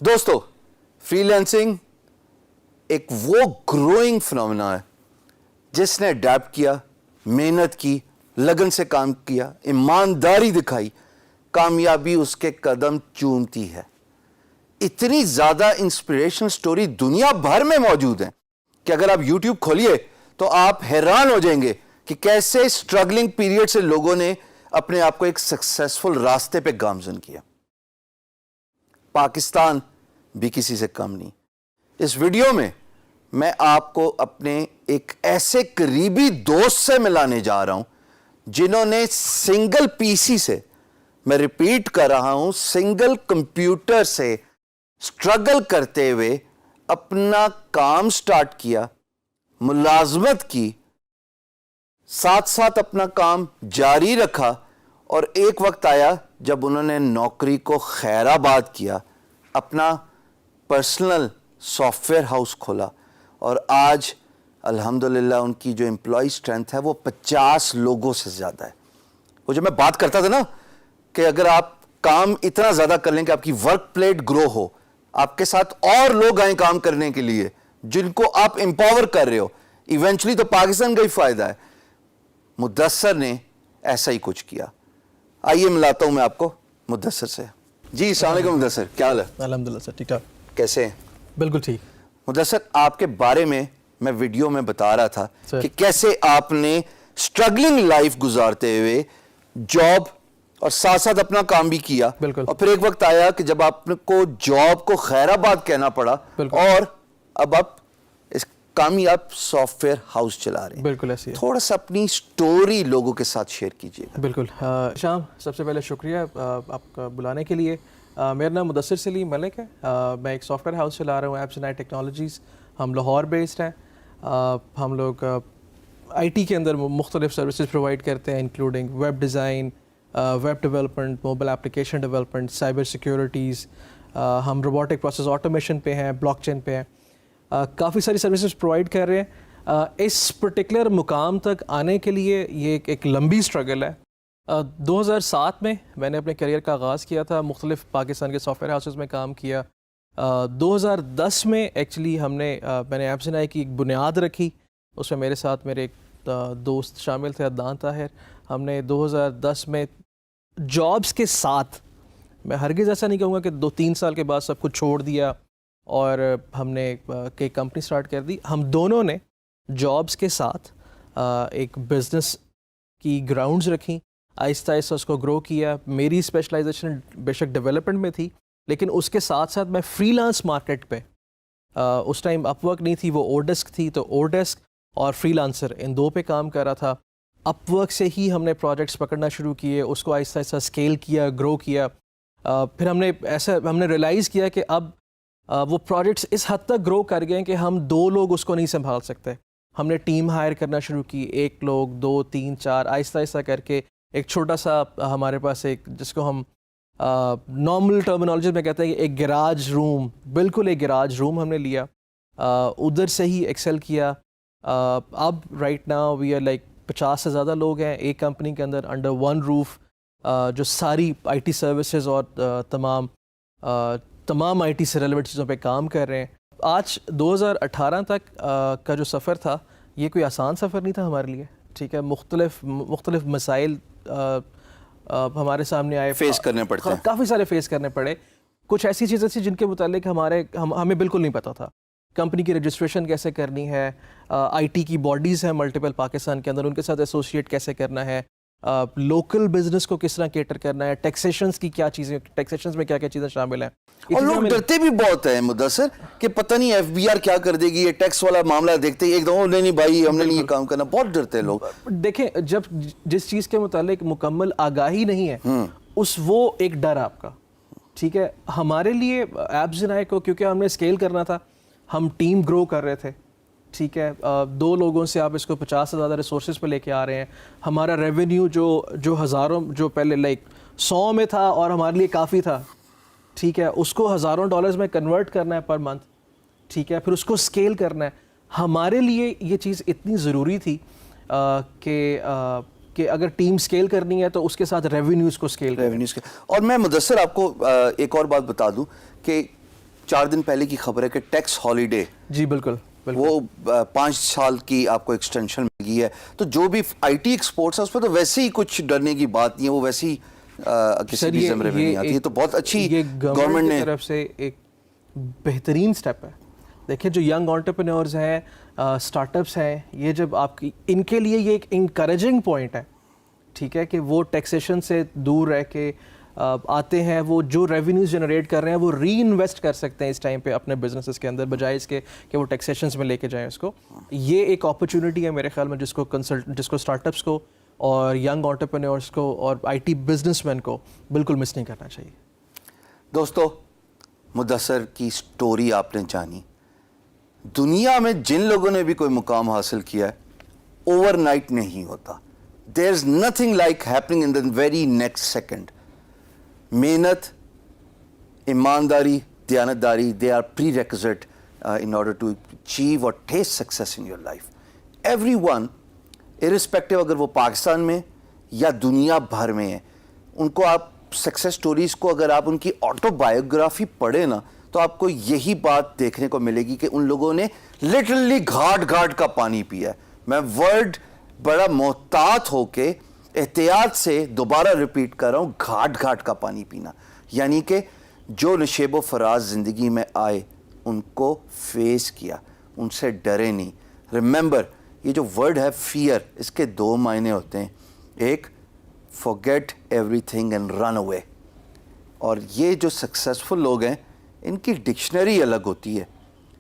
दोस्तों, फ्रीलांसिंग एक वो ग्रोइंग फिनोमेना है जिसने अडेप्ट किया, मेहनत की, लगन से काम किया, ईमानदारी दिखाई, कामयाबी उसके कदम चूमती है। इतनी ज्यादा इंस्पिरेशनल स्टोरी दुनिया भर में मौजूद है कि अगर आप YouTube खोलिए तो आप हैरान हो जाएंगे कि कैसे स्ट्रगलिंग पीरियड से लोगों ने अपने आप को एक सक्सेसफुल रास्ते पे गामजन किया। पाकिस्तान भी किसी से कम नहीं। इस वीडियो में मैं आपको अपने एक ऐसे करीबी दोस्त से मिलाने जा रहा हूं जिन्होंने सिंगल पीसी से, मैं रिपीट कर रहा हूं, सिंगल कंप्यूटर से स्ट्रगल करते हुए अपना काम स्टार्ट किया, मुलाजमत की, साथ साथ अपना काम जारी रखा और एक वक्त आया जब उन्होंने नौकरी को खैराबाद किया, अपना पर्सनल सॉफ्टवेयर हाउस खोला और आज अल्हम्दुलिल्लाह उनकी जो एम्प्लॉय स्ट्रेंथ है वो 50 लोगों से ज़्यादा है। वो जो मैं बात करता था ना कि अगर आप काम इतना ज़्यादा कर लें कि आपकी वर्क प्लेट ग्रो हो, आपके साथ और लोग आए काम करने के लिए जिनको आप एम्पावर कर रहे हो, इवेंचुअली तो पाकिस्तान का ही फ़ायदा है। मुद्दस्सर ने ऐसा ही कुछ किया। आइए मिलाता हूँ मैं आपको मुद्दस्सर से। जी अस्सलाम वालेकुम मुद्दस्सर, क्या हाल है? अल्हम्दुलिल्लाह सर, ठीक ठाक। कैसे हैं? बिल्कुल ठीक। मुद्दस्सर, आपके बारे में मैं वीडियो में बता रहा था कि कैसे आपने स्ट्रगलिंग लाइफ गुजारते हुए जॉब और साथ साथ अपना काम भी किया, और फिर एक वक्त आया कि जब आपको जॉब को खैराबाद कहना पड़ा और अब आप इस कामयाब सॉफ्टवेयर हाउस चला रहे हैं। बिल्कुल ऐसी है। थोड़ा सा अपनी स्टोरी लोगों के साथ शेयर कीजिएगा। बिल्कुल। शाम, सबसे पहले शुक्रिया आपका बुलाने के लिए। मेरा नाम मुदस्सिर सलीम मलिक है। मैं एक सॉफ्टवेयर हाउस चला रहा हूँ, एप्स एंड आई टेक्नोलॉजीज़। हम लाहौर बेस्ड हैं। हम लोग IT के अंदर मुख्तलिफ सर्विसेज प्रोवाइड करते हैं, including web design, web development, mobile application development, cyber securities. हम रोबोटिक प्रोसेस ऑटोमेशन पे हैं, ब्लॉकचेन पे हैं। काफ़ी सारी सर्विसेज प्रोवाइड कर रहे हैं। इस पर्टिकुलर मुकाम तक आने के लिए ये एक लंबी स्ट्रगल है। 2007 में मैंने अपने करियर का आगाज़ किया था, मुख्तलिफ पाकिस्तान के सॉफ्टवेयर हाउसेस में काम किया। 2010 में एक्चुअली मैंने एप्स एंड आई की एक बुनियाद रखी। उसमें मेरे साथ मेरे एक दोस्त शामिल थे, अदनान ताहिर। हमने 2010 में जॉब्स के साथ, मैं हरगिज़ ऐसा नहीं कहूँगा कि 2-3 साल के बाद सब कुछ छोड़ दिया और हमने एक कंपनी स्टार्ट कर दी। हम दोनों ने जॉब्स के साथ एक बिज़नेस की ग्राउंड्स रखी, आहिस्ता आहिस्ता उसको ग्रो किया। मेरी स्पेशलाइजेशन बेशक डेवलपमेंट में थी, लेकिन उसके साथ साथ मैं फ्रीलांस मार्केट पे, उस टाइम अपवर्क नहीं थी, वो ओडेस्क थी, तो ओडेस्क और फ्रीलांसर इन दो पे काम कर रहा था। अपवर्क से ही हमने प्रोजेक्ट्स पकड़ना शुरू किए, उसको आहिस्ता आहिस्ता स्केल किया, ग्रो किया। फिर हमने रियलाइज़ किया कि अब वो प्रोजेक्ट्स इस हद तक ग्रो कर गए कि हम 2 लोग उसको नहीं संभाल सकते। हमने टीम हायर करना शुरू की, 1 लोग, 2, 3, 4, आहिस्ता आहिस्ता करके एक छोटा सा हमारे पास एक, जिसको हम नॉर्मल टर्मिनोलॉजी में कहते हैं कि एक गैराज रूम, बिल्कुल एक गैराज रूम हमने लिया। उधर से ही एक्सेल किया। अब right now we are like 50 से ज़्यादा लोग हैं एक कंपनी के अंदर, अंडर वन रूफ, जो सारी IT सर्विसेज और तमाम IT से रेलेवेंट चीज़ों पे काम कर रहे हैं। आज 2018 तक का जो सफ़र था, ये कोई आसान सफ़र नहीं था हमारे लिए। ठीक है, मुख्तलिफ मसाइल हमारे सामने आए, फेस करने पड़ते हैं, काफ़ी सारे फेस करने पड़े। कुछ ऐसी चीज़ें थी जिनके मुतालिक हमें बिल्कुल नहीं पता था। कंपनी की रजिस्ट्रेशन कैसे करनी है, IT की बॉडीज़ हैं मल्टीपल पाकिस्तान के अंदर, उनके साथ एसोसिएट कैसे करना है, लोकल बिजनेस को किस तरह केटर करना है, टैक्सेशंस की क्या चीज़ें, टैक्सेशंस में क्या क्या चीज़ें शामिल हैं। और लोग डरते भी बहुत हैं मुदस्सिर कि पता नहीं FBR क्या कर देगी, ये टैक्स वाला मामला देखते ही एकदम नहीं भाई हमने नहीं ये काम करना, बहुत डरते हैं लोग। देखें, जब जिस चीज़ के मुतालिक मुकम्मल आगाही नहीं है, वो एक डर आपका। ठीक है, हमारे लिए एप्स एंड आई को क्योंकि हमने स्केल करना था, हम टीम ग्रो कर रहे थे। ठीक है, 2 लोगों से आप इसको 50 से ज़्यादा रिसोर्सेज पे लेके आ रहे हैं। हमारा रेवेन्यू जो हज़ारों, जो पहले लाइक 100 में था और हमारे लिए काफ़ी था, ठीक है, उसको $1000 में कन्वर्ट करना है पर मंथ। ٹھیک ہے, پھر اس کو اسکیل کرنا ہے. ہمارے لیے یہ چیز اتنی ضروری تھی کہ اگر ٹیم اسکیل کرنی ہے تو اس کے ساتھ ریونیوز کو اسکیل کریں. اور میں مدثر آپ کو ایک اور بات بتا دوں کہ 4 دن پہلے کی خبر ہے کہ ٹیکس ہالیڈے, جی بالکل, وہ 5 سال کی آپ کو ایکسٹینشن مل گئی ہے. تو جو بھی آئی ٹی ایکسپورٹس ہے اس پہ تو ویسے ہی کچھ ڈرنے کی بات نہیں ہے, وہ ویسے ہی کسی بھی زمرے میں نہیں آتی ہے. تو بہت اچھی گورنمنٹ کی طرف سے ایک بہترین سٹیپ ہے. دیکھیں جو ینگ انٹرپرینورز ہیں, اسٹارٹ اپس ہیں, یہ جب آپ کی ان کے لیے یہ ایک انکریجنگ پوائنٹ ہے, ٹھیک ہے, کہ وہ ٹیکسیشن سے دور رہ کے آتے ہیں, وہ جو ریونیوز جنریٹ کر رہے ہیں وہ ری انویسٹ کر سکتے ہیں اس ٹائم پہ اپنے بزنسز کے اندر, بجائے اس کے کہ وہ ٹیکسیشنز میں لے کے جائیں اس کو. یہ ایک اپرچونٹی ہے میرے خیال میں جس کو اسٹارٹ اپس کو اور ینگ انٹرپرینورس کو اور آئی ٹی بزنس مین کو بالکل مس نہیں کرنا چاہیے. دوستو, مدثر کی سٹوری آپ نے جانی. دنیا میں جن لوگوں نے بھی کوئی مقام حاصل کیا ہے اوور نائٹ نہیں ہوتا. There is nothing like happening in the very next second. محنت, ایمانداری, دیانتداری, they are prerequisite in order to achieve or taste success in your life. Everyone, irrespective اگر وہ پاکستان میں یا دنیا بھر میں ہے, ان کو آپ سکسیس سٹوریز کو اگر آپ ان کی آٹو بایوگرافی پڑھیں نا تو آپ کو یہی بات دیکھنے کو ملے گی کہ ان لوگوں نے لٹرلی گھاٹ گھاٹ کا پانی پیا ہے. میں ورڈ بڑا محتاط ہو کے احتیاط سے دوبارہ ریپیٹ کر رہا ہوں, گھاٹ گھاٹ کا پانی پینا. یعنی کہ جو نشیب و فراز زندگی میں آئے ان کو فیس کیا, ان سے ڈرے نہیں. ریممبر, یہ جو ورڈ ہے فیئر, اس کے 2 معنی ہوتے ہیں. ایک forget everything and run away, اور یہ جو سکسیسفل لوگ ہیں ان کی ڈکشنری الگ ہوتی ہے.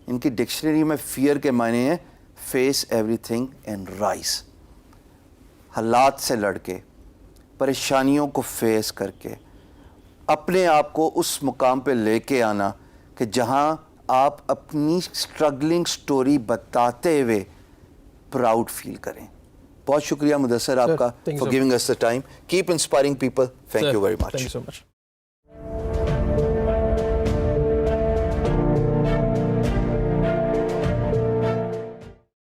ان کی ڈکشنری میں فیئر کے معنی ہیں face everything and rise. حالات سے لڑ کے, پریشانیوں کو فیس کر کے اپنے آپ کو اس مقام پہ لے کے آنا کہ جہاں آپ اپنی اسٹرگلنگ سٹوری بتاتے ہوئے پراؤڈ فیل کریں. بہت شکریہ مدثر آپ کا for giving us the time. Keep inspiring people. Thank you very much.